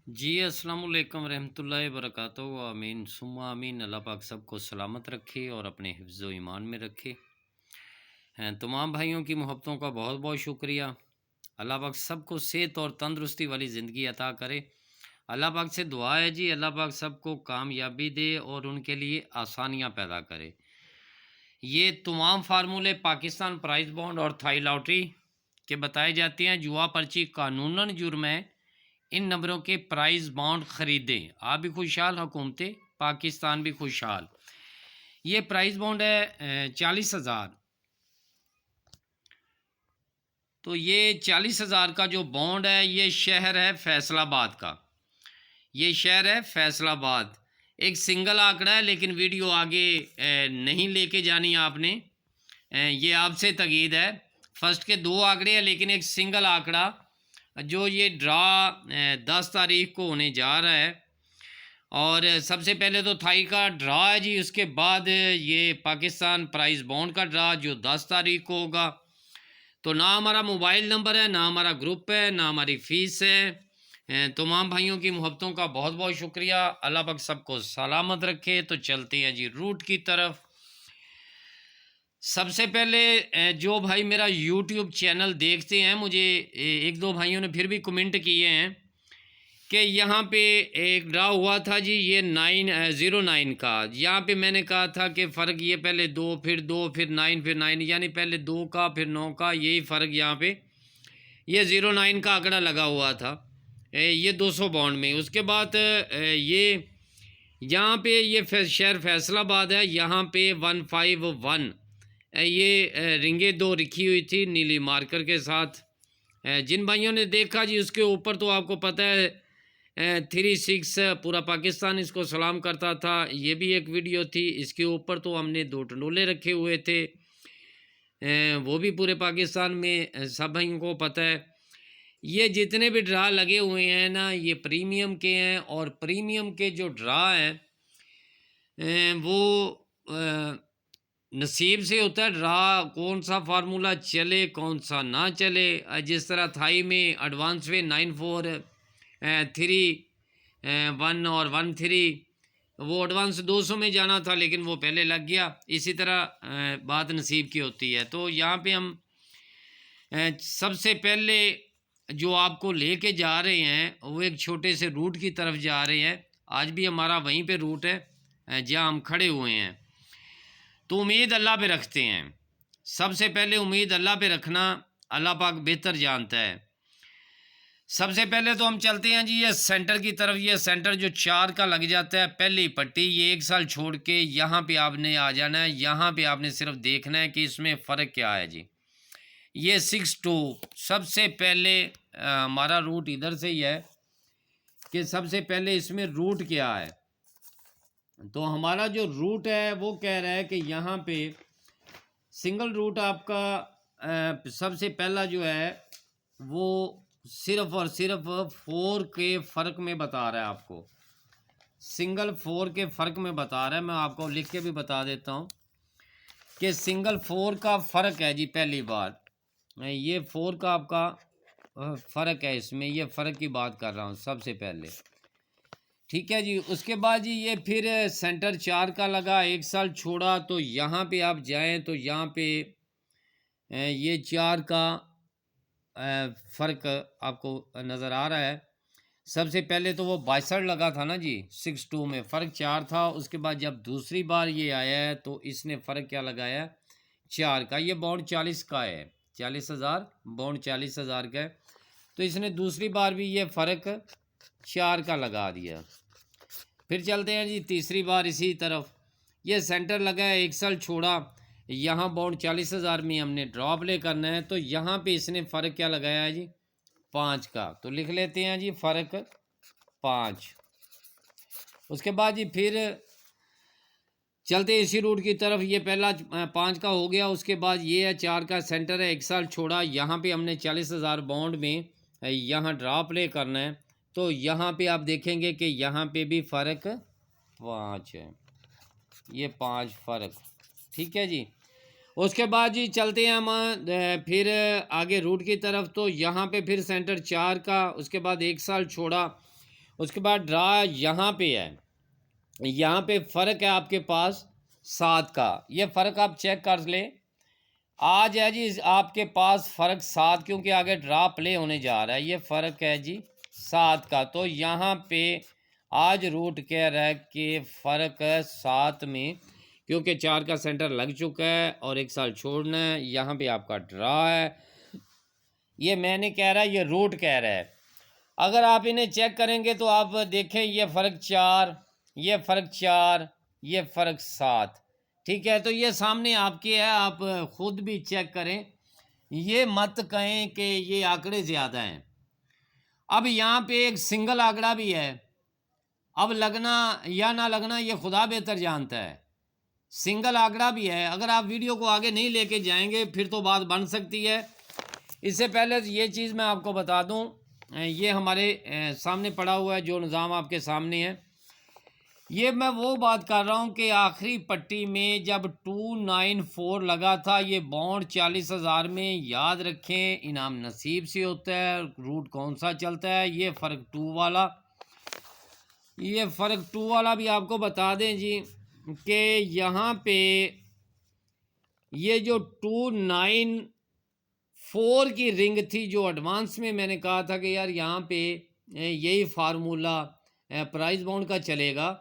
जी, अस्सलामुअलैकुम रहमतुल्लाहि वबरकातुहू। आमीन सुम्मा आमीन। अल्लाह पाक सबको सलामत रखे और अपने हिफ्ज़ व ईमान में रखे। हैं तमाम भाइयों की मोहब्बतों का बहुत बहुत शुक्रिया। अल्लाह पाक सबको सेहत और तंदुरुस्ती वाली ज़िंदगी अता करे। अल्लाह पाक से दुआ है जी, अल्लाह पाक सबको कामयाबी दे और उनके लिए आसानियाँ पैदा करे। ये तमाम फार्मूले पाकिस्तान प्राइज़ बॉन्ड और थाई लॉटरी के बताए जाते हैं। जुआ पर्ची कानूनन जुर्म है। इन नंबरों के प्राइज़ बॉन्ड खरीदें, आप भी खुशहाल, हुकूमतें पाकिस्तान भी खुशहाल। ये प्राइज़ बॉन्ड है 40,000। तो ये 40,000 का जो बॉन्ड है, ये शहर है फैसलाबाद का। ये शहर है फैसलाबाद। एक सिंगल आंकड़ा है, लेकिन वीडियो आगे नहीं लेके जानी आपने। ये आपसे तकीद है। फर्स्ट के दो आंकड़े हैं, लेकिन एक सिंगल आंकड़ा जो ये ड्रा 10 तारीख को होने जा रहा है। और सबसे पहले तो थाई का ड्रा है जी, उसके बाद ये पाकिस्तान प्राइज़ बॉन्ड का ड्रा जो 10 तारीख को होगा। तो ना हमारा मोबाइल नंबर है, ना हमारा ग्रुप है, ना हमारी फ़ीस है। तमाम भाइयों की मोहब्बतों का बहुत बहुत शुक्रिया। अल्लाह पाक सबको सलामत रखे। तो चलते हैं जी रूट की तरफ। सबसे पहले जो भाई मेरा यूट्यूब चैनल देखते हैं, मुझे एक दो भाइयों ने फिर भी कमेंट किए हैं कि यहाँ पे एक ड्रा हुआ था जी, ये 909 का। यहाँ पे मैंने कहा था कि फ़र्क ये पहले दो फिर 9 फिर 9, यानी पहले 2 का फिर 9 का, यही फ़र्क यहाँ पे ये 09 का आंकड़ा लगा हुआ था। ये 200 बॉन्ड में। उसके बाद ये यहाँ पे ये शहर फैसलाबाद है। यहाँ पे 151 ये रिंगे दो लिखी हुई थी नीली मार्कर के साथ। जिन भाइयों ने देखा जी, उसके ऊपर तो आपको पता है 36 पूरा पाकिस्तान इसको सलाम करता था, ये भी एक वीडियो थी। इसके ऊपर तो हमने दो टंडोले रखे हुए थे, वो भी पूरे पाकिस्तान में सब भाइयों को पता है। ये जितने भी ड्रा लगे हुए हैं ना, ये प्रीमियम के हैं। और प्रीमियम के जो ड्रा हैं वो नसीब से होता है। ड्रा कौन सा फार्मूला चले कौन सा ना चले। जिस तरह थाई में एडवांस में 9431 और 13, वो एडवांस 200 में जाना था, लेकिन वो पहले लग गया। इसी तरह बात नसीब की होती है। तो यहाँ पे हम सबसे पहले जो आपको लेके जा रहे हैं, वो एक छोटे से रूट की तरफ जा रहे हैं। आज भी हमारा वहीं पे रूट है जहाँ हम खड़े हुए हैं। तो उम्मीद अल्लाह पे रखते हैं। सबसे पहले उम्मीद अल्लाह पे रखना, अल्लाह पाक बेहतर जानता है। सबसे पहले तो हम चलते हैं जी ये सेंटर की तरफ। ये सेंटर जो 4 का लग जाता है, पहली पट्टी, ये 1 साल छोड़ के यहाँ पे आपने आ जाना है। यहाँ पे आपने सिर्फ देखना है कि इसमें फ़र्क क्या है जी। ये 62 सबसे पहले हमारा रूट इधर से ही है कि सबसे पहले इसमें रूट क्या है। तो हमारा जो रूट है वो कह रहा है कि यहाँ पे सिंगल रूट आपका सबसे पहला जो है वो सिर्फ और सिर्फ 4 के फ़र्क में बता रहा है आपको। सिंगल 4 के फ़र्क में बता रहा है। मैं आपको लिख के भी बता देता हूँ कि सिंगल 4 का फ़र्क है जी। पहली बार ये 4 का आपका फ़र्क है, इसमें ये फ़र्क की बात कर रहा हूँ सबसे पहले। ठीक है जी। उसके बाद जी ये फिर सेंटर 4 का लगा, 1 साल छोड़ा। तो यहाँ पे आप जाएं तो यहाँ पे ये 4 का फ़र्क आपको नज़र आ रहा है। सबसे पहले तो वो 62 लगा था ना जी, 62 में फ़र्क 4 था। उसके बाद जब दूसरी बार ये आया है तो इसने फ़र्क क्या लगाया, 4 का। ये बॉन्ड 40 का है, 40,000 बॉन्ड 40,000 का है। तो इसने दूसरी बार भी ये फ़र्क 4 का लगा दिया। फिर चलते हैं जी तीसरी बार इसी तरफ। ये सेंटर लगा है, 1 साल छोड़ा। यहाँ बॉन्ड 40,000 में हमने ड्रॉ प्ले करना है। तो यहाँ पे इसने फ़र्क क्या लगाया है जी, 5 का। तो लिख लेते हैं जी फ़र्क 5। उसके बाद जी फिर चलते इसी रूट की तरफ। ये पहला 5 का हो गया। उसके बाद ये है 4 का, सेंटर है, 1 साल छोड़ा। यहाँ पे हमने 40,000 बॉन्ड में यहाँ ड्रॉ प्ले करना है। तो यहाँ पे आप देखेंगे कि यहाँ पे भी फ़र्क 5 है, ये 5 फ़र्क। ठीक है जी। उसके बाद जी चलते हैं हम फिर आगे रूट की तरफ। तो यहाँ पे फिर सेंटर 4 का, उसके बाद 1 साल छोड़ा। उसके बाद ड्रा यहाँ पे है, यहाँ पे फ़र्क है आपके पास 7 का। ये फ़र्क आप चेक कर लें। आज है जी आपके पास फ़र्क 7, क्योंकि आगे ड्रा प्ले होने जा रहा है। ये फ़र्क है जी 7 का। तो यहाँ पे आज रूट कह रहा है कि फ़र्क है 7 में, क्योंकि 4 का सेंटर लग चुका है और 1 साल छोड़ना है। यहाँ पे आपका ड्रा है। ये मैंने कह रहा है, ये रूट कह रहा है। अगर आप इन्हें चेक करेंगे तो आप देखें, ये फ़र्क 4, ये फ़र्क 4, ये फ़र्क 7। ठीक है, तो ये सामने आपके है, आप खुद भी चेक करें। ये मत कहें कि ये आंकड़े ज़्यादा हैं। अब यहाँ पे एक सिंगल आंकड़ा भी है। अब लगना या ना लगना ये खुदा बेहतर जानता है। सिंगल आंकड़ा भी है। अगर आप वीडियो को आगे नहीं लेके जाएंगे फिर तो बात बन सकती है। इससे पहले ये चीज़ मैं आपको बता दूं, ये हमारे सामने पड़ा हुआ है जो निज़ाम आपके सामने है। ये मैं वो बात कर रहा हूँ कि आखिरी पट्टी में जब 294 लगा था, ये बॉन्ड 40,000 में। याद रखें, इनाम नसीब से होता है। रूट कौन सा चलता है? ये फ़र्क 2 वाला। ये फ़र्क 2 वाला भी आपको बता दें जी कि यहाँ पे ये जो 294 की रिंग थी, जो एडवांस में मैंने कहा था कि यार यहाँ पे यही फार्मूला प्राइस बॉन्ड का चलेगा,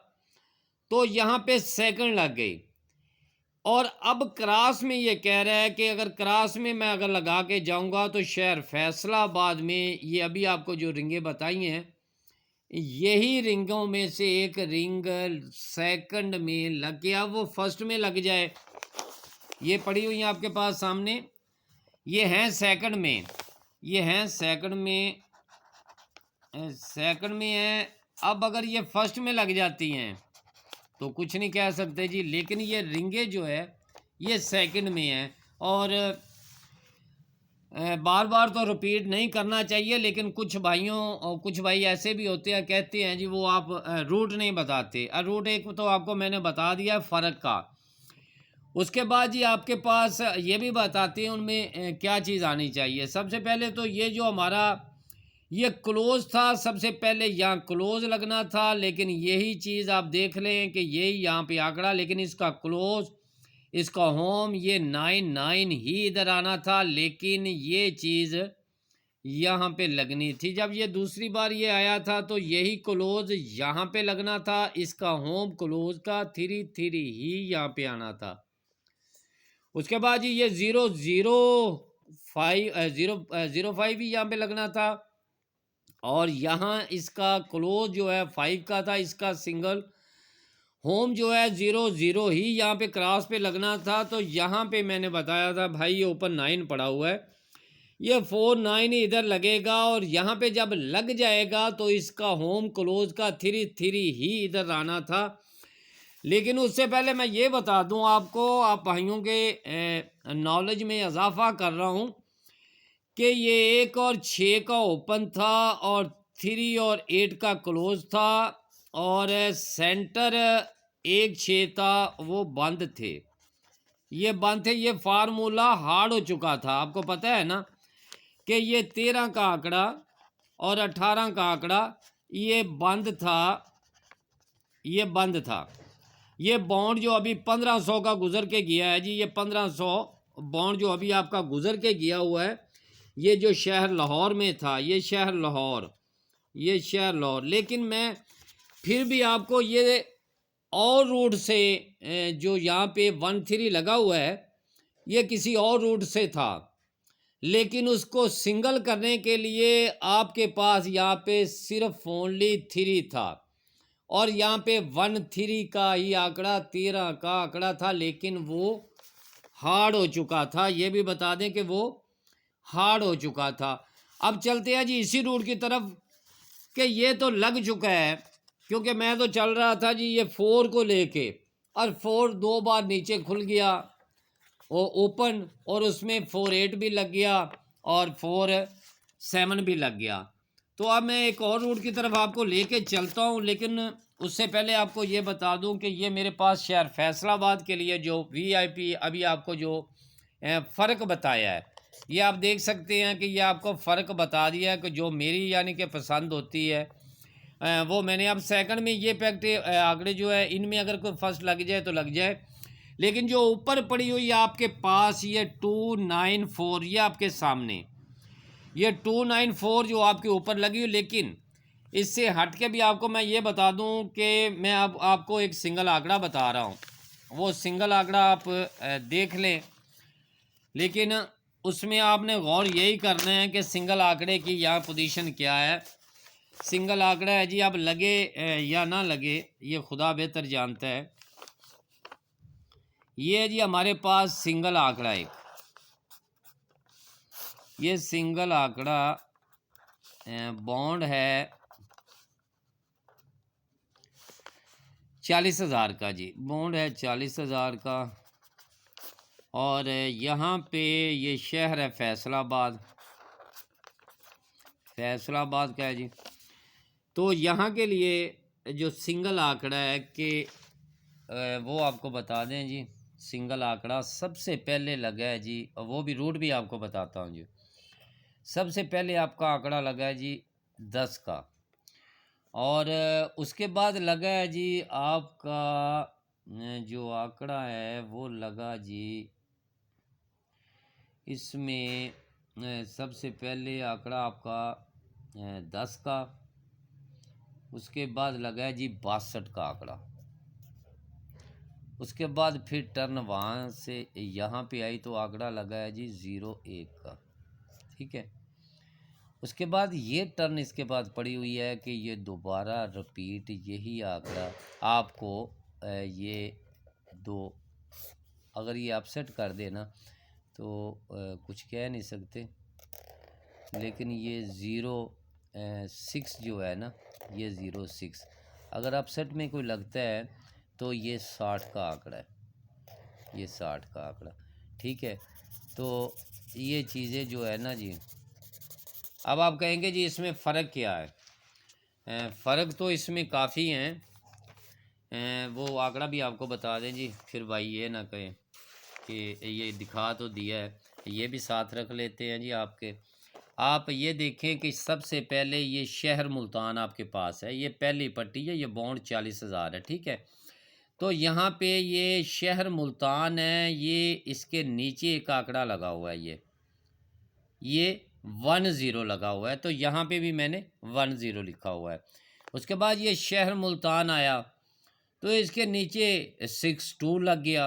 तो यहाँ पे सेकंड लग गई। और अब क्रॉस में ये कह रहा है कि अगर क्रॉस में मैं अगर लगा के जाऊंगा तो शहर फैसलाबाद में, ये अभी आपको जो रिंगें बताई हैं, यही रिंगों में से एक रिंग सेकंड में लग गया, वो फर्स्ट में लग जाए। ये पड़ी हुई है आपके पास सामने, ये हैं सेकंड में, ये हैं सेकंड में, सेकंड में है। अब अगर ये फर्स्ट में लग जाती हैं तो कुछ नहीं कह सकते जी, लेकिन ये रिंगे जो है ये सेकंड में है। और बार बार तो रिपीट नहीं करना चाहिए, लेकिन कुछ भाइयों और कुछ भाई ऐसे भी होते हैं, कहते हैं जी वो आप रूट नहीं बताते। रूट एक तो आपको मैंने बता दिया फ़र्क का। उसके बाद जी आपके पास ये भी बताते हैं उनमें क्या चीज़ आनी चाहिए। सबसे पहले तो ये जो हमारा ये क्लोज था, सबसे पहले यहाँ क्लोज लगना था, लेकिन यही चीज़ आप देख लें कि यही यहाँ पे आंकड़ा, लेकिन इसका क्लोज, इसका होम, ये 99 ही इधर आना था, लेकिन ये चीज़ यहाँ पे लगनी थी। जब ये दूसरी बार ये आया था तो यही क्लोज यहाँ पे लगना था, इसका होम क्लोज का 33 ही यहाँ पे आना था। उसके बाद जी ये 005 ही यहाँ पे लगना था, और यहाँ इसका क्लोज जो है 5 का था, इसका सिंगल होम जो है 00 ही यहाँ पे क्रॉस पे लगना था। तो यहाँ पे मैंने बताया था भाई ये ऊपर 9 पड़ा हुआ है, ये 49 ही इधर लगेगा, और यहाँ पे जब लग जाएगा तो इसका होम क्लोज का 33 ही इधर आना था। लेकिन उससे पहले मैं ये बता दूं आपको, आप भाइयों के नॉलेज में इजाफा कर रहा हूं कि ये 1 और 6 का ओपन था और 3 और 8 का क्लोज था, और सेंटर 1 6 था वो बंद थे, ये बंद थे। ये फार्मूला हार्ड हो चुका था, आपको पता है ना कि ये 13 का आंकड़ा और 18 का आंकड़ा ये बंद था, ये बंद था। ये बॉन्ड जो अभी 1500 का गुजर के गया है जी, ये 1500 बॉन्ड जो अभी आपका गुजर के गया हुआ है, ये जो शहर लाहौर में था, ये शहर लाहौर, ये शहर लाहौर। लेकिन मैं फिर भी आपको ये और रूट से जो यहाँ पे 13 लगा हुआ है, ये किसी और रूट से था, लेकिन उसको सिंगल करने के लिए आपके पास यहाँ पे सिर्फ ओनली 3 था, और यहाँ पे 13 का ही आंकड़ा, 13 का आंकड़ा था, लेकिन वो हार्ड हो चुका था। ये भी बता दें कि वो हार्ड हो चुका था। अब चलते हैं जी इसी रूट की तरफ कि ये तो लग चुका है, क्योंकि मैं तो चल रहा था जी ये 4 को लेके, और 4 2 बार नीचे खुल गया वो ओपन, और उसमें 48 भी लग गया और 47 भी लग गया। तो अब मैं एक और रूट की तरफ आपको लेके चलता हूँ, लेकिन उससे पहले आपको ये बता दूँ कि ये मेरे पास शहर फैसलाबाद के लिए जो VIP अभी आपको जो फ़र्क बताया है, ये आप देख सकते हैं कि ये आपको फ़र्क बता दिया है कि जो मेरी यानी कि पसंद होती है, वो मैंने अब सेकंड में ये पैक्ट आंकड़े जो है इनमें अगर कोई फर्स्ट लग जाए तो लग जाए, लेकिन जो ऊपर पड़ी हुई है आपके पास ये 294, ये आपके सामने ये 294 जो आपके ऊपर लगी हुई, लेकिन इससे हट के भी आपको मैं ये बता दूं कि मैं अब आपको एक सिंगल आंकड़ा बता रहा हूं, वो सिंगल आंकड़ा आप देख लें, लेकिन उसमें आपने गौर यही करना है कि सिंगल आंकड़े की यहाँ पोजीशन क्या है। सिंगल आंकड़ा है जी, अब लगे या ना लगे ये खुदा बेहतर जानता है। ये है जी हमारे पास सिंगल आंकड़ा एक, ये सिंगल आंकड़ा बॉन्ड है 40,000 का जी, बॉन्ड है 40,000 का, और यहाँ पे ये शहर है फैसलाबाद, फैसलाबाद का है जी। तो यहाँ के लिए जो सिंगल आंकड़ा है कि वो आपको बता दें जी, सिंगल आंकड़ा सबसे पहले लगा है जी, और वो भी रूट भी आपको बताता हूँ जी। सबसे पहले आपका आंकड़ा लगा है जी 10 का, और उसके बाद लगा है जी आपका जो आंकड़ा है वो लगा जी इसमें सबसे पहले आंकड़ा आपका 10 का, उसके बाद लगा है जी 62 का आंकड़ा, उसके बाद फिर टर्न वहाँ से यहाँ पे आई तो आंकड़ा लगा है जी 01 का, ठीक है। उसके बाद ये टर्न इसके बाद पड़ी हुई है कि ये दोबारा रिपीट यही आंकड़ा आपको ये दो, अगर ये अपसेट कर देना तो कुछ कह नहीं सकते, लेकिन ये 06 जो है ना, ये 06 अगर अपसेट में कोई लगता है तो ये 60 का आंकड़ा है, ये 60 का आंकड़ा, ठीक है। तो ये चीज़ें जो है ना जी, अब आप कहेंगे जी इसमें फ़र्क क्या है। फ़र्क तो इसमें काफ़ी हैं, वो आंकड़ा भी आपको बता दें जी, फिर भाई ये ना कहें कि ये दिखा तो दिया है, ये भी साथ रख लेते हैं जी आपके। आप ये देखें कि सबसे पहले ये शहर मुल्तान आपके पास है, ये पहली पट्टी है, ये बॉन्ड 40,000 है, ठीक है। तो यहाँ पे ये शहर मुल्तान है, ये इसके नीचे एक आंकड़ा लगा हुआ है, ये 10 लगा हुआ है, तो यहाँ पे भी मैंने 10 लिखा हुआ है। उसके बाद ये शहर मुल्तान आया तो इसके नीचे 62 लग गया।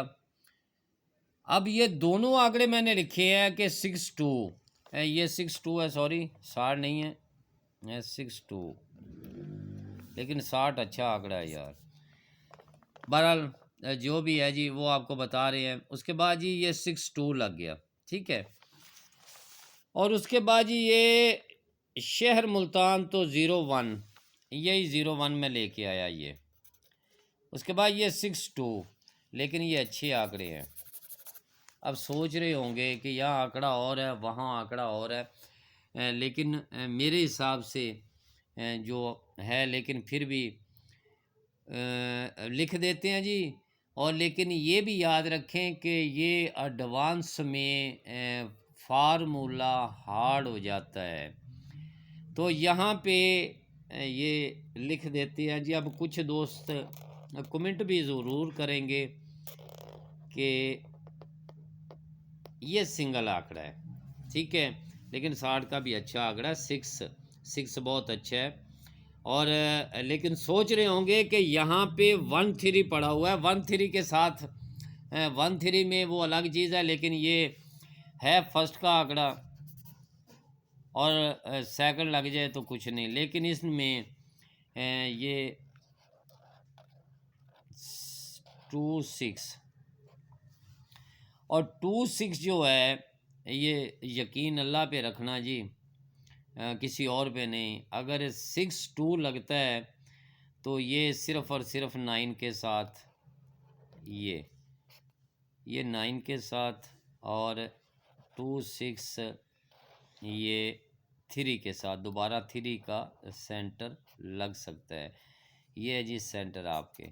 अब ये दोनों आंकड़े मैंने लिखे हैं कि 62, ये 62 है, सॉरी 60 नहीं है, 62, लेकिन 60 अच्छा आंकड़ा है यार। बहरहाल जो भी है जी वो आपको बता रहे हैं। उसके बाद जी ये 62 लग गया, ठीक है। और उसके बाद जी ये शहर मुल्तान तो 01, यही 01 में लेके आया ये। उसके बाद ये 62, लेकिन ये अच्छे आंकड़े हैं। अब सोच रहे होंगे कि यहाँ आंकड़ा और है वहाँ आंकड़ा और है, लेकिन मेरे हिसाब से जो है, लेकिन फिर भी लिख देते हैं जी। और लेकिन ये भी याद रखें कि ये एडवांस में फार्मूला हार्ड हो जाता है, तो यहाँ पे ये लिख देते हैं जी। अब कुछ दोस्त कमेंट भी ज़रूर करेंगे कि ये सिंगल आंकड़ा है, ठीक है, लेकिन 60 का भी अच्छा आंकड़ा है, 6 बहुत अच्छा है। और लेकिन सोच रहे होंगे कि यहाँ पे 13 पड़ा हुआ है, 13 के साथ 13 में वो अलग चीज़ है, लेकिन ये है फर्स्ट का आंकड़ा, और सेकंड लग जाए तो कुछ नहीं, लेकिन इसमें ये 26 और 26 जो है, ये यकीन अल्लाह पे रखना जी, किसी और पे नहीं। अगर 62 लगता है तो ये सिर्फ़ और सिर्फ 9 के साथ, ये 9 के साथ, और 26 ये 3 के साथ, दोबारा 3 का सेंटर लग सकता है। ये है जी सेंटर आपके,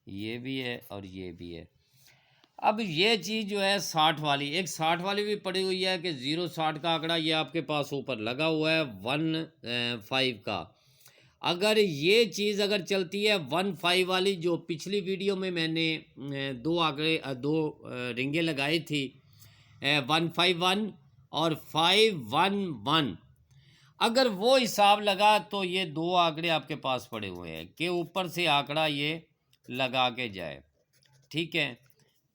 ये भी है और ये भी है। अब ये चीज़ जो है 60 वाली, एक 60 वाली भी पड़ी हुई है कि 0 60 का आंकड़ा ये आपके पास ऊपर लगा हुआ है 15 का। अगर ये चीज़ अगर चलती है 1-5 वाली, जो पिछली वीडियो में मैंने दो रिंगें लगाई थी, 151 और 511, अगर वो हिसाब लगा तो ये दो आंकड़े आपके पास पड़े हुए हैं कि ऊपर से आंकड़ा ये लगा के जाए। ठीक है,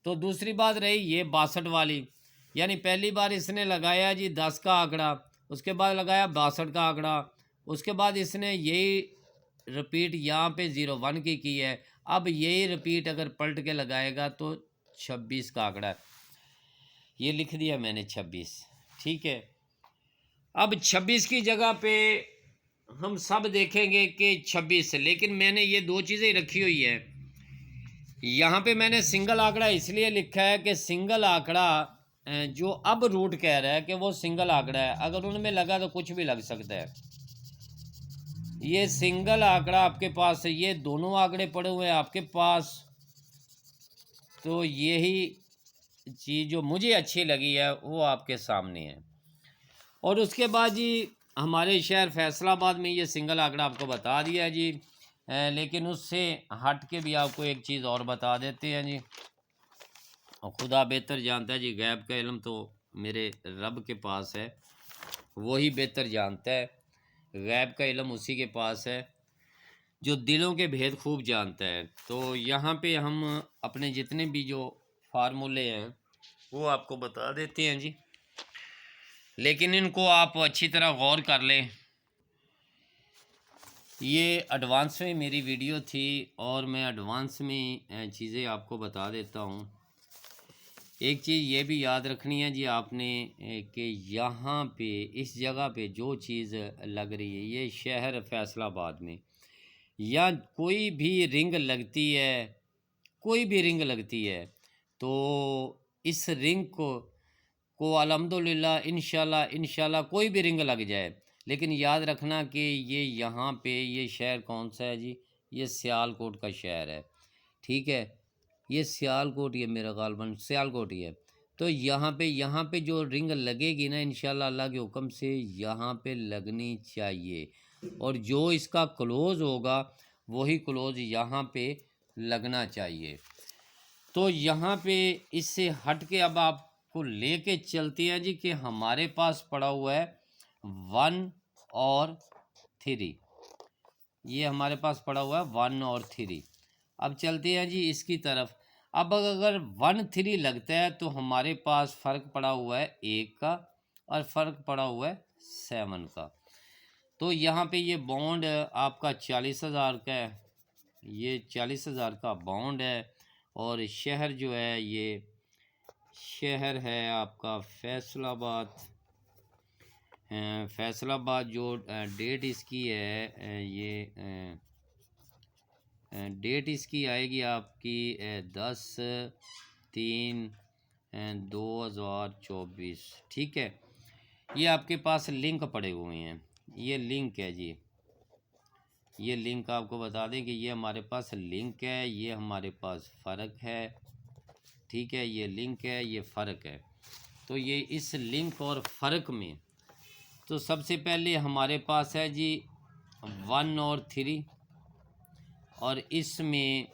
तो दूसरी बात रही ये 62 वाली, यानी पहली बार इसने लगाया जी 10 का आंकड़ा, उसके बाद लगाया 62 का आंकड़ा, उसके बाद इसने यही रिपीट यहाँ पे 01 की है। अब यही रिपीट अगर पलट के लगाएगा तो 26 का आंकड़ा है, ये लिख दिया मैंने 26। ठीक है, अब 26 की जगह पे हम सब देखेंगे कि 26, लेकिन मैंने ये दो चीज़ें रखी हुई है। यहाँ पे मैंने सिंगल आंकड़ा इसलिए लिखा है कि सिंगल आंकड़ा जो अब रूट कह रहा है कि वो सिंगल आंकड़ा है, अगर उनमें लगा तो कुछ भी लग सकता है। ये सिंगल आंकड़ा आपके पास है, ये दोनों आंकड़े पड़े हुए हैं आपके पास, तो यही चीज़ जो मुझे अच्छी लगी है वो आपके सामने है। और उसके बाद जी हमारे शहर फैसलाबाद में ये सिंगल आंकड़ा आपको बता दिया जी, लेकिन उससे हट के भी आपको एक चीज़ और बता देते हैं जी। और खुदा बेहतर जानता है जी, गैब का इल्म तो मेरे रब के पास है, वही बेहतर जानता है। गैब का इल्म उसी के पास है जो दिलों के भेद खूब जानता है। तो यहाँ पे हम अपने जितने भी जो फार्मूले हैं वो आपको बता देते हैं जी, लेकिन इनको आप अच्छी तरह गौर कर लें। ये एडवांस में मेरी वीडियो थी और मैं एडवांस में चीज़ें आपको बता देता हूँ। एक चीज़ ये भी याद रखनी है जी आपने कि यहाँ पे इस जगह पे जो चीज़ लग रही है, ये शहर फैसलाबाद में या कोई भी रिंग लगती है, कोई भी रिंग लगती है, तो इस रिंग को अल्हम्दुलिल्लाह इंशाल्लाह इंशाल्लाह कोई भी रिंग लग जाए, लेकिन याद रखना कि ये यहाँ पे ये शहर कौन सा है जी, ये सियालकोट का शहर है। ठीक है, ये सियालकोट, ये मेरा गालबन सियालकोट ही है। तो यहाँ पे जो रिंग लगेगी ना इंशाल्लाह अल्लाह के हुक्म से यहाँ पे लगनी चाहिए, और जो इसका क्लोज़ होगा वही क्लोज़ यहाँ पे लगना चाहिए। तो यहाँ पे इससे हट के अब आपको लेके चलते हैं जी कि हमारे पास पड़ा हुआ है 1 और 3, ये हमारे पास पड़ा हुआ है 1 और 3। अब चलते हैं जी इसकी तरफ। अब अगर 1-3 लगता है तो हमारे पास फ़र्क पड़ा हुआ है 1 का और फ़र्क पड़ा हुआ है 7 का। तो यहाँ पे ये बॉन्ड आपका 40,000 का है, ये 40,000 का बॉन्ड है। और शहर जो है ये शहर है आपका फैसलाबाद। फैसलाबाद जो डेट इसकी है ये डेट इसकी आएगी आपकी 10/3/2024। ठीक है, ये आपके पास लिंक पड़े हुए हैं, ये लिंक है जी, ये लिंक आपको बता दें कि ये हमारे पास लिंक है, ये हमारे पास फ़र्क है। ठीक है, ये लिंक है, ये फ़र्क है। तो ये इस लिंक और फ़र्क में तो सबसे पहले हमारे पास है जी 1 और 3, और इसमें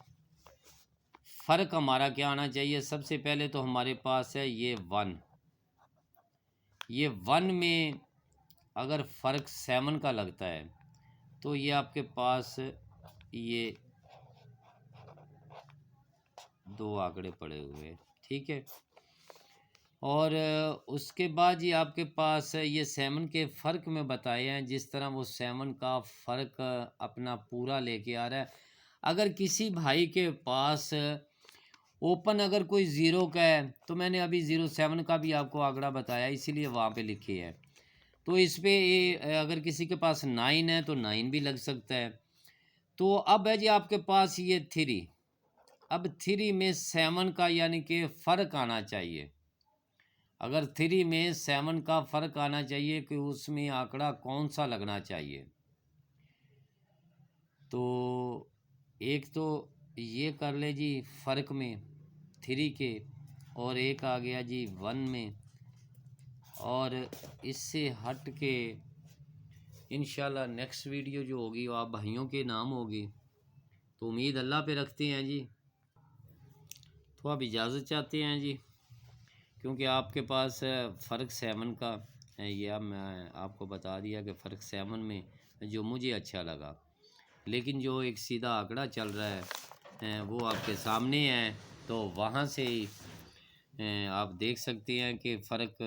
फ़र्क हमारा क्या आना चाहिए। सबसे पहले तो हमारे पास है ये 1, ये 1 में अगर फ़र्क 7 का लगता है तो ये आपके पास ये दो आंकड़े पड़े हुए हैं। ठीक है, और उसके बाद ये आपके पास ये 7 के फ़र्क में बताए हैं, जिस तरह वो 7 का फ़र्क अपना पूरा लेके आ रहा है। अगर किसी भाई के पास ओपन अगर कोई ज़ीरो का है, तो मैंने अभी 07 का भी आपको आंकड़ा बताया, इसीलिए वहाँ पे लिखे है। तो इस पे ये अगर किसी के पास 9 है तो 9 भी लग सकता है। तो अब है जी आपके पास ये 3, अब 3 में 7 का यानी कि फ़र्क आना चाहिए। अगर 3 में 7 का फ़र्क आना चाहिए कि उसमें आंकड़ा कौन सा लगना चाहिए। तो एक तो ये कर ले जी फ़र्क में 3 के, और एक आ गया जी 1 में, और इससे हट के इंशाल्लाह नेक्स्ट वीडियो जो होगी वो आप भाइयों के नाम होगी। तो उम्मीद अल्लाह पे रखते हैं जी। तो आप इजाज़त चाहते हैं जी, क्योंकि आपके पास फ़र्क 7 का ये अब मैं आपको बता दिया कि फ़र्क 7 में जो मुझे अच्छा लगा, लेकिन जो एक सीधा आंकड़ा चल रहा है वो आपके सामने है। तो वहाँ से आप देख सकते हैं कि फ़र्क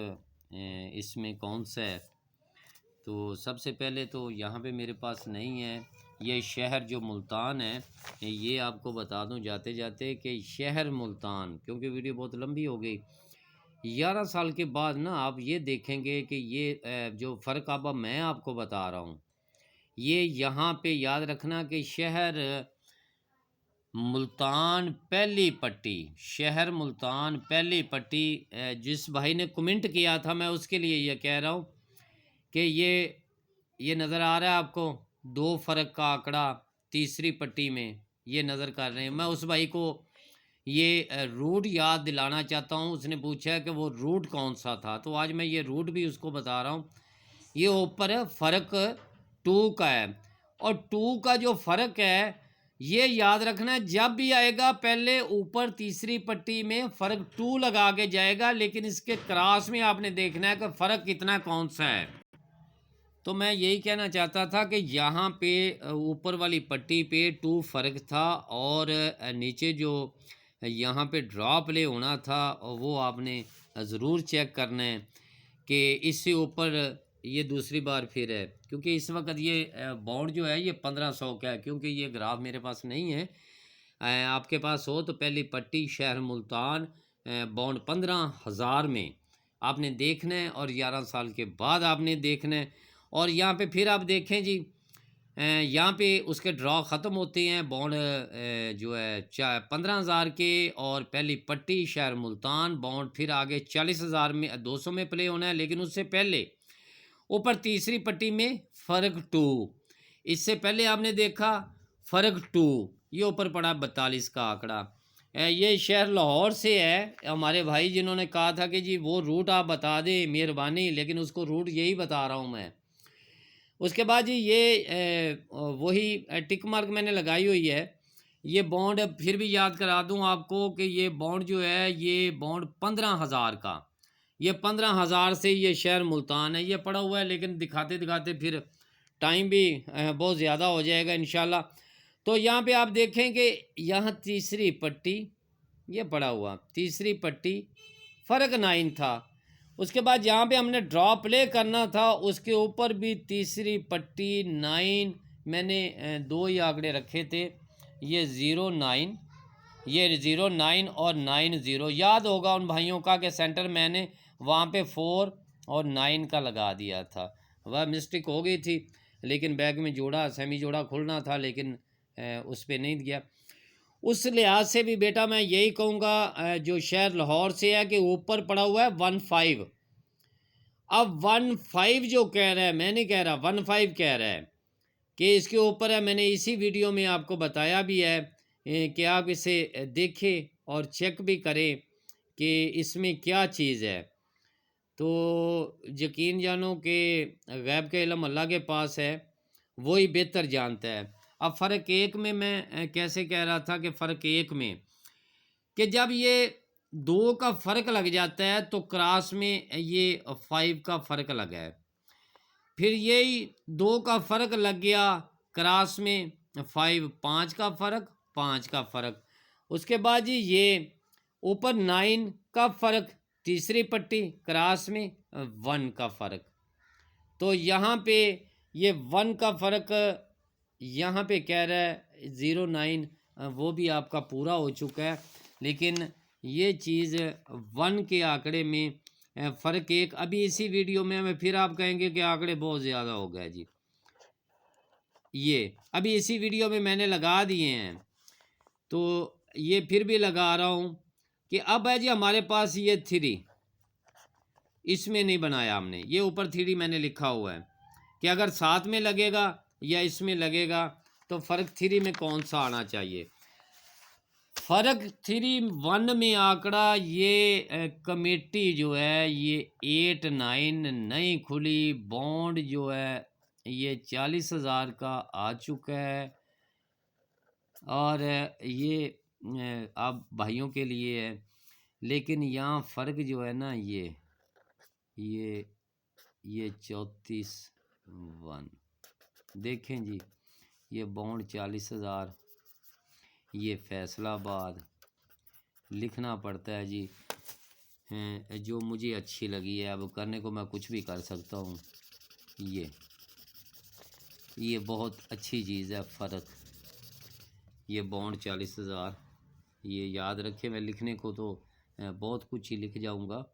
इसमें कौन सा है। तो सबसे पहले तो यहाँ पे मेरे पास नहीं है, ये शहर जो मुल्तान है, ये आपको बता दूं जाते जाते कि शहर मुल्तान, क्योंकि वीडियो बहुत लंबी हो गई। 11 साल के बाद ना आप ये देखेंगे कि ये जो फ़र्क अब मैं आपको बता रहा हूँ, ये यहाँ पे याद रखना कि शहर मुल्तान पहली पट्टी, शहर मुल्तान पहली पट्टी। जिस भाई ने कमेंट किया था मैं उसके लिए ये कह रहा हूँ कि ये नज़र आ रहा है आपको 2 फ़र्क का आंकड़ा तीसरी पट्टी में, ये नज़र कर रहे हैं। मैं उस भाई को ये रूट याद दिलाना चाहता हूँ। उसने पूछा है कि वो रूट कौन सा था, तो आज मैं ये रूट भी उसको बता रहा हूँ। ये ऊपर फ़र्क 2 का है, और 2 का जो फ़र्क है ये याद रखना है, जब भी आएगा पहले ऊपर तीसरी पट्टी में फ़र्क 2 लगा के जाएगा, लेकिन इसके क्रॉस में आपने देखना है कि फ़र्क कितना कौन सा है। तो मैं यही कहना चाहता था कि यहाँ पे ऊपर वाली पट्टी पे 2 फ़र्क था, और नीचे जो यहाँ पे ड्रॉप ले होना था वो आपने ज़रूर चेक करना है कि इससे ऊपर ये दूसरी बार फिर है, क्योंकि इस वक्त ये बॉन्ड जो है ये 1500 का है, क्योंकि ये ग्राफ मेरे पास नहीं है। आपके पास हो तो पहली पट्टी शहर मुल्तान बॉन्ड 15,000 में आपने देखना है, और 11 साल के बाद आपने देखना है। और यहाँ पे फिर आप देखें जी, यहाँ पे उसके ड्रॉ ख़त्म होते हैं बॉन्ड जो है 15,000 के, और पहली पट्टी शहर मुल्तान बॉन्ड फिर आगे 40,000 में 200 में प्ले होना है, लेकिन उससे पहले ऊपर तीसरी पट्टी में फ़र्क 2। इससे पहले आपने देखा फ़र्क 2, ये ऊपर पड़ा 42 का आंकड़ा। ये शहर लाहौर से है हमारे भाई, जिन्होंने कहा था कि जी वो रूट आप बता दें मेहरबानी, लेकिन उसको रूट यही बता रहा हूँ मैं। उसके बाद जी ये वही टिक मार्क मैंने लगाई हुई है। ये बॉन्ड फिर भी याद करा दूं आपको कि ये बॉन्ड जो है ये बॉन्ड 15,000 का, ये 15,000 से ये शहर मुल्तान है, ये पड़ा हुआ है, लेकिन दिखाते दिखाते फिर टाइम भी बहुत ज़्यादा हो जाएगा इंशाल्लाह। तो यहाँ पे आप देखें कि यहाँ तीसरी पट्टी ये पड़ा हुआ, तीसरी पट्टी फ़र्क 9 था। उसके बाद यहाँ पे हमने ड्रॉ प्ले करना था, उसके ऊपर भी तीसरी पट्टी 9, मैंने 2 ही आंकड़े रखे थे, ये 09, ये 09 और 90। याद होगा उन भाइयों का कि सेंटर मैंने वहाँ पे 4 और 9 का लगा दिया था, वह मिस्टेक हो गई थी, लेकिन बैग में जोड़ा सेमी जोड़ा खुलना था, लेकिन उस पर नहीं गया। उस लिहाज से भी बेटा मैं यही कहूँगा, जो शहर लाहौर से है कि ऊपर पड़ा हुआ है 15। अब 15 जो कह रहा है, मैं नहीं कह रहा, 15 कह रहा है कि इसके ऊपर है। मैंने इसी वीडियो में आपको बताया भी है कि आप इसे देखें और चेक भी करें कि इसमें क्या चीज़ है। तो यकीन जानो कि गैब का इल्म अल्लाह के पास है, वही बेहतर जानता है। अब फ़र्क 1 में मैं कैसे कह रहा था कि फ़र्क 1 में कि जब ये 2 का फ़र्क लग जाता है तो क्रॉस में ये 5 का फ़र्क लगा है, फिर यही 2 का फ़र्क लग गया क्रॉस में 5, 5 का फ़र्क, 5 का फ़र्क। उसके बाद जी ये ऊपर 9 का फ़र्क तीसरी पट्टी क्रॉस में 1 का फ़र्क। तो यहाँ पे ये 1 का फ़र्क यहाँ पे कह रहा है 09, वो भी आपका पूरा हो चुका है, लेकिन ये चीज़ 1 के आंकड़े में फ़र्क 1 अभी इसी वीडियो में हमें फिर आप कहेंगे कि आंकड़े बहुत ज़्यादा हो गए जी, ये अभी इसी वीडियो में मैंने लगा दिए हैं, तो ये फिर भी लगा रहा हूँ कि अब है जी हमारे पास ये 3, इसमें नहीं बनाया हमने, ये ऊपर 3 मैंने लिखा हुआ है कि अगर साथ में लगेगा या इसमें लगेगा तो फ़र्क 3 में कौन सा आना चाहिए। फ़र्क 1 में आंकड़ा ये कमेटी जो है ये 8, 9 नहीं खुली, बॉन्ड जो है ये 40,000 का आ चुका है। और ये आप भाइयों के लिए है, लेकिन यहाँ फ़र्क जो है ना, ये ये 34,1 देखें जी, ये बॉन्ड 40,000, ये फैसलाबाद लिखना पड़ता है जी। जो मुझे अच्छी लगी है, अब करने को मैं कुछ भी कर सकता हूँ। ये बहुत अच्छी चीज़ है फ़र्क। ये बॉन्ड 40,000, ये याद रखें। मैं लिखने को तो बहुत कुछ ही लिख जाऊँगा,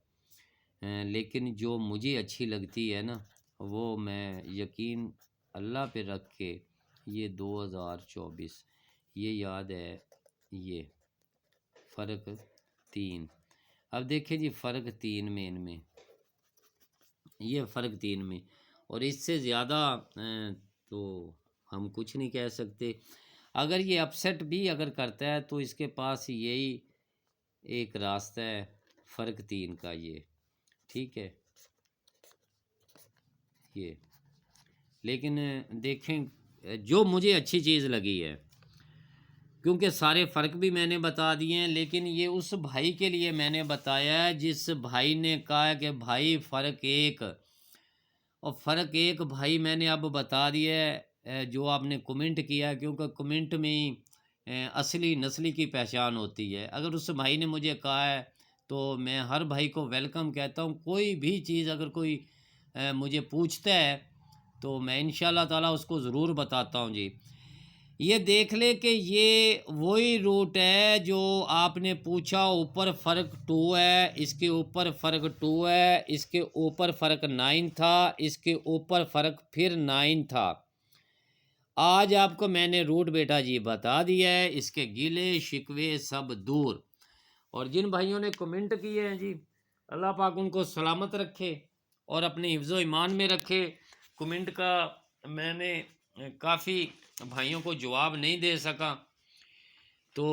लेकिन जो मुझे अच्छी लगती है ना, वो मैं यकीन अल्लाह पे रख के, ये 2024, ये याद है, ये फ़र्क 3। अब देखें जी, फ़र्क 3 में, इनमें ये फ़र्क 3 में, और इससे ज़्यादा तो हम कुछ नहीं कह सकते। अगर ये अपसेट भी अगर करता है तो इसके पास यही एक रास्ता है, फ़र्क 3 का, ये ठीक है ये। लेकिन देखें, जो मुझे अच्छी चीज़ लगी है, क्योंकि सारे फ़र्क भी मैंने बता दिए हैं, लेकिन ये उस भाई के लिए मैंने बताया है जिस भाई ने कहा है कि भाई फ़र्क 1, और फ़र्क 1 भाई मैंने अब बता दिया है। जो आपने कमेंट किया है, क्योंकि कमेंट में ही असली नस्ली की पहचान होती है। अगर उस भाई ने मुझे कहा है तो मैं हर भाई को वेलकम कहता हूँ। कोई भी चीज़ अगर कोई मुझे पूछता है तो मैं इंशाल्लाह ताला उसको ज़रूर बताता हूँ जी। ये देख ले कि ये वही रूट है जो आपने पूछा, ऊपर फ़र्क 2 है, इसके ऊपर फ़र्क 2 है, इसके ऊपर फ़र्क 9 था, इसके ऊपर फ़र्क फिर 9 था। आज आपको मैंने रूट बेटा जी बता दिया है, इसके गिले शिकवे सब दूर। और जिन भाइयों ने कमेंट किए हैं जी, अल्लाह पाक उनको सलामत रखे और अपने हिफ्ज़ ईमान में रखे। कमेंट का मैंने काफ़ी भाइयों को जवाब नहीं दे सका, तो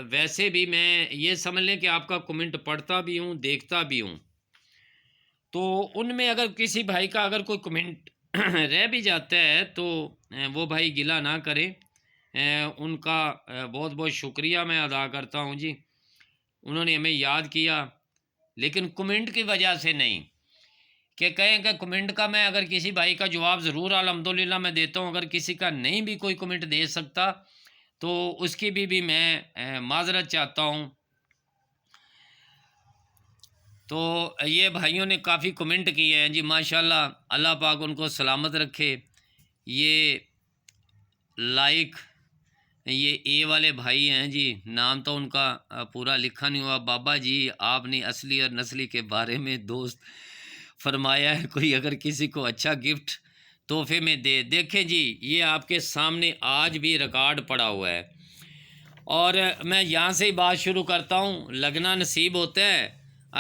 वैसे भी मैं ये समझ लें कि आपका कमेंट पढ़ता भी हूँ, देखता भी हूँ। तो उनमें अगर किसी भाई का अगर कोई कमेंट रह भी जाता है तो वो भाई गिला ना करें। उनका बहुत बहुत शुक्रिया मैं अदा करता हूँ जी। उन्होंने हमें याद किया, लेकिन कमेंट की वजह से नहीं कि कहें कि कमेंट का मैं अगर किसी भाई का जवाब ज़रूर अल्हम्दुलिल्लाह मैं देता हूँ। अगर किसी का नहीं भी कोई कमेंट दे सकता तो उसकी भी मैं माज़रत चाहता हूँ। तो ये भाइयों ने काफ़ी कमेंट किए हैं जी, माशाल्लाह, अल्लाह पाक उनको सलामत रखे। ये लाइक, ये ए वाले भाई हैं जी, नाम तो उनका पूरा लिखा नहीं हुआ। बाबा जी, आपने असली और नस्ली के बारे में दोस्त फरमाया है, कोई अगर किसी को अच्छा गिफ्ट तोहफे में दे। देखें जी, ये आपके सामने आज भी रिकॉर्ड पड़ा हुआ है, और मैं यहाँ से ही बात शुरू करता हूँ। लगना नसीब होता है।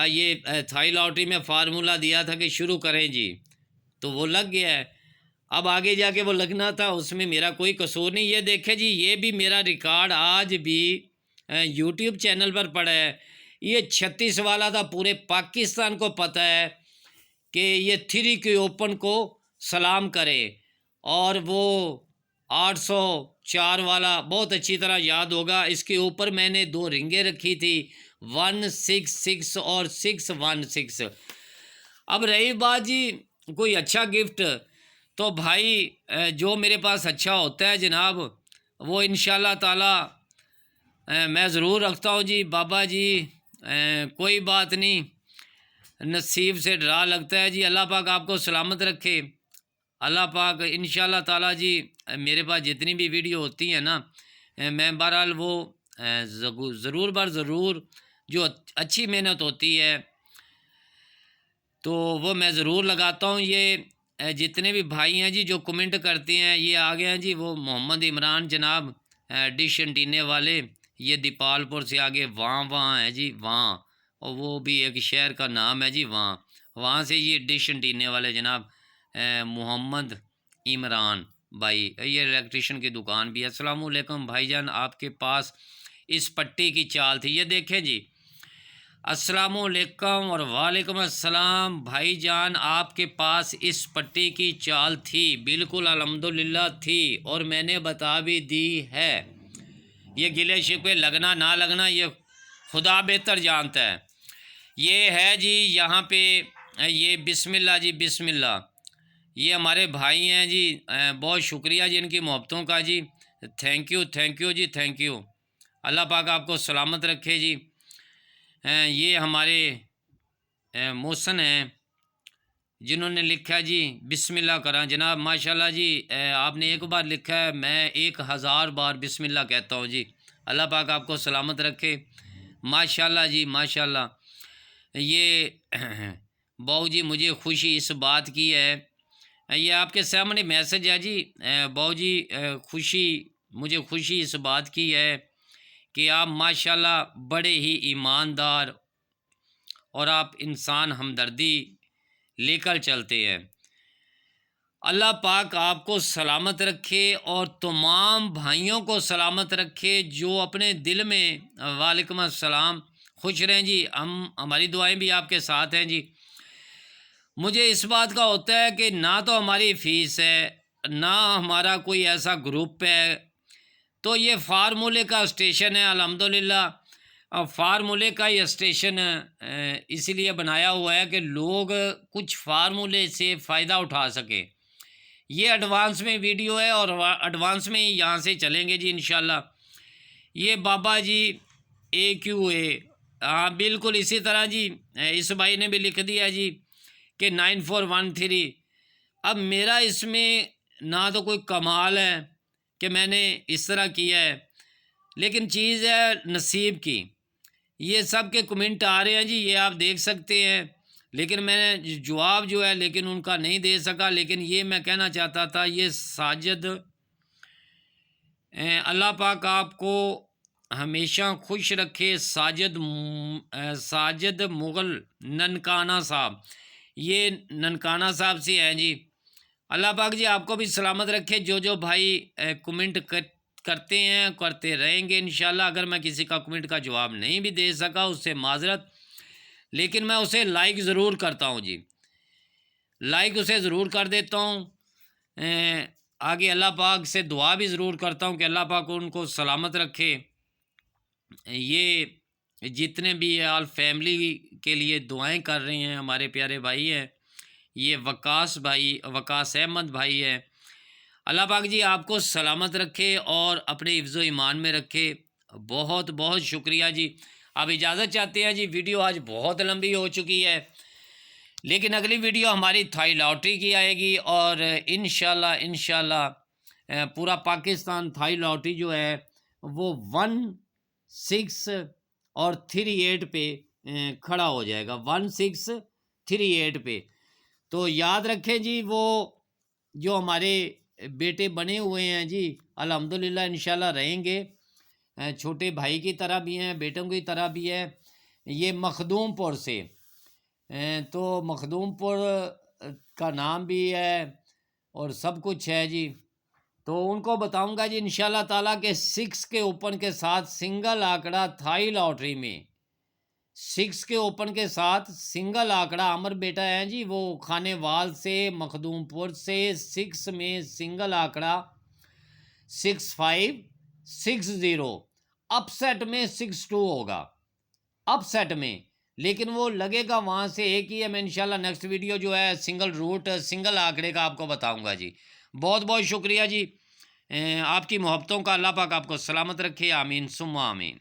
ये थाई लॉटरी में फार्मूला दिया था कि शुरू करें जी, तो वो लग गया है। अब आगे जाके वो लगना था, उसमें मेरा कोई कसूर नहीं। ये देखे जी, ये भी मेरा रिकॉर्ड आज भी यूट्यूब चैनल पर पड़ा है। ये 36 वाला था, पूरे पाकिस्तान को पता है कि ये 3 के ओपन को सलाम करे। और वो 804 वाला बहुत अच्छी तरह याद होगा, इसके ऊपर मैंने 2 रिंगें रखी थी, 166 और 616। अब रही बात जी कोई अच्छा गिफ्ट, तो भाई जो मेरे पास अच्छा होता है जनाब, वो इंशाल्लाह ताला मैं ज़रूर रखता हूँ जी। बाबा जी, कोई बात नहीं, नसीब से डरा लगता है जी। अल्लाह पाक आपको सलामत रखे। अल्लाह पाक इंशाल्लाह ताला जी, मेरे पास जितनी भी वीडियो होती हैं ना, मैं बहरहाल वो ज़रूर बार ज़रूर जो अच्छी मेहनत होती है तो वो मैं ज़रूर लगाता हूँ। ये जितने भी भाई हैं जी जो कमेंट करते हैं, ये आ गए हैं जी, वो मोहम्मद इमरान जनाब, डिश एंटीने वाले, ये दीपालपुर से आगे वहाँ है जी, वहाँ, और वो भी एक शहर का नाम है जी, वहाँ से ये डिश एंटीने वाले जनाब मोहम्मद इमरान भाई। ये इलेक्ट्रिशियन की दुकान भी है। अस्सलामुअलैकुम भाईजान, आपके पास इस पट्टी की चाल थी। ये देखें जी, अस्सलामुअलैकुम और वालेकुम अस्सलाम। भाईजान, आपके पास इस पट्टी की चाल थी? बिल्कुल अल्हम्दुलिल्लाह थी, और मैंने बता भी दी है। ये गिले शिकवे लगना ना लगना ये खुदा बेहतर जानता है। ये है जी यहाँ पे, ये बिस्मिल्लाह जी बिस्मिल्लाह। ये हमारे भाई हैं जी, बहुत शुक्रिया जी इनकी मोहब्बतों का जी। थैंक यू जी, थैंक यू। अल्लाह पाक आपको सलामत रखे जी। ये हमारे मोहसन हैं जिन्होंने लिखा जी बिस्मिल्लाह करा जनाब। माशाल्लाह जी, आपने एक बार लिखा है, मैं 1000 बार बिस्मिल्लाह कहता हूँ जी। अल्लाह पाक आपको सलामत रखे। माशाल्लाह जी माशाल्लाह। ये बहू जी, मुझे खुशी इस बात की है, ये आपके सामने मैसेज है जी। बहू जी, मुझे खुशी इस बात की है कि आप माशाल्लाह बड़े ही ईमानदार और आप इंसान हमदर्दी लेकर चलते हैं। अल्लाह पाक आपको सलामत रखे और तमाम भाइयों को सलामत रखे जो अपने दिल में, वालेकुम अस्सलाम, खुश रहें जी। हमारी दुआएं भी आपके साथ हैं जी। मुझे इस बात का होता है कि ना तो हमारी फ़ीस है, ना हमारा कोई ऐसा ग्रुप है, तो ये फार्मूले का स्टेशन है अल्हम्दुलिल्लाह। फार्मूले का ये स्टेशन इसीलिए बनाया हुआ है कि लोग कुछ फार्मूले से फ़ायदा उठा सकें। ये एडवांस में वीडियो है और एडवांस में ही यहाँ से चलेंगे जी इंशाल्लाह। ये बाबा जी AQA, हाँ बिल्कुल इसी तरह जी। इस भाई ने भी लिख दिया जी कि 9413। अब मेरा इसमें ना तो कोई कमाल है कि मैंने इस तरह किया है, लेकिन चीज़ है नसीब की। ये सब के कमेंट आ रहे हैं जी, ये आप देख सकते हैं, लेकिन मैंने जवाब जो है लेकिन उनका नहीं दे सका। लेकिन ये मैं कहना चाहता था, ये साजिद, अल्लाह पाक आपको हमेशा खुश रखे। साजिद मुग़ल ननकाना साहब, ये ननकाना साहब से हैं जी। अल्लाह पाक जी आपको भी सलामत रखे। जो भाई कमेंट करते हैं, करते रहेंगे इंशाल्लाह। अगर मैं किसी का कमेंट का जवाब नहीं भी दे सका उससे माजरत, लेकिन मैं उसे लाइक ज़रूर करता हूँ जी, लाइक उसे ज़रूर कर देता हूँ। आगे अल्लाह पाक से दुआ भी ज़रूर करता हूँ कि अल्लाह पाक उनको सलामत रखे। ये जितने भी आल फैमिली के लिए दुआएं कर रहे हैं हमारे प्यारे भाई हैं। ये वकास अहमद भाई है। अल्लाह पाक जी आपको सलामत रखे और अपने हिफ्ज़ ईमान में रखे। बहुत बहुत शुक्रिया जी। आप इजाज़त चाहते हैं जी, वीडियो आज बहुत लंबी हो चुकी है, लेकिन अगली वीडियो हमारी थाई लॉटरी की आएगी और इंशाल्लाह पूरा पाकिस्तान थाई लॉटरी जो है वो 16 और 38 पे खड़ा हो जाएगा, 1638 पे। तो याद रखें जी, वो जो हमारे बेटे बने हुए हैं जी, अल्हम्दुलिल्लाह इंशाल्लाह रहेंगे। छोटे भाई की तरह भी हैं, बेटों की तरह भी है। ये मखदूमपुर से, तो मखदूमपुर का नाम भी है और सब कुछ है जी। तो उनको बताऊंगा जी इंशाल्लाह ताला के 6 के ओपन के साथ सिंगल आंकड़ा थाई लॉटरी में, 6 के ओपन के साथ सिंगल आंकड़ा। अमर बेटा है जी, वो खानेवाल से, मखदूमपुर से, 6 में सिंगल आंकड़ा 6560। अपसेट में 62 होगा, अपसेट में, लेकिन वो लगेगा वहाँ से एक ही है। मैं इंशाल्लाह नेक्स्ट वीडियो जो है सिंगल रूट, सिंगल आंकड़े का आपको बताऊंगा जी। बहुत बहुत शुक्रिया जी। आपकी मोहब्बतों का अल्लाह पाक आपको सलामत रखे। आमीन सुम्मा आमीन।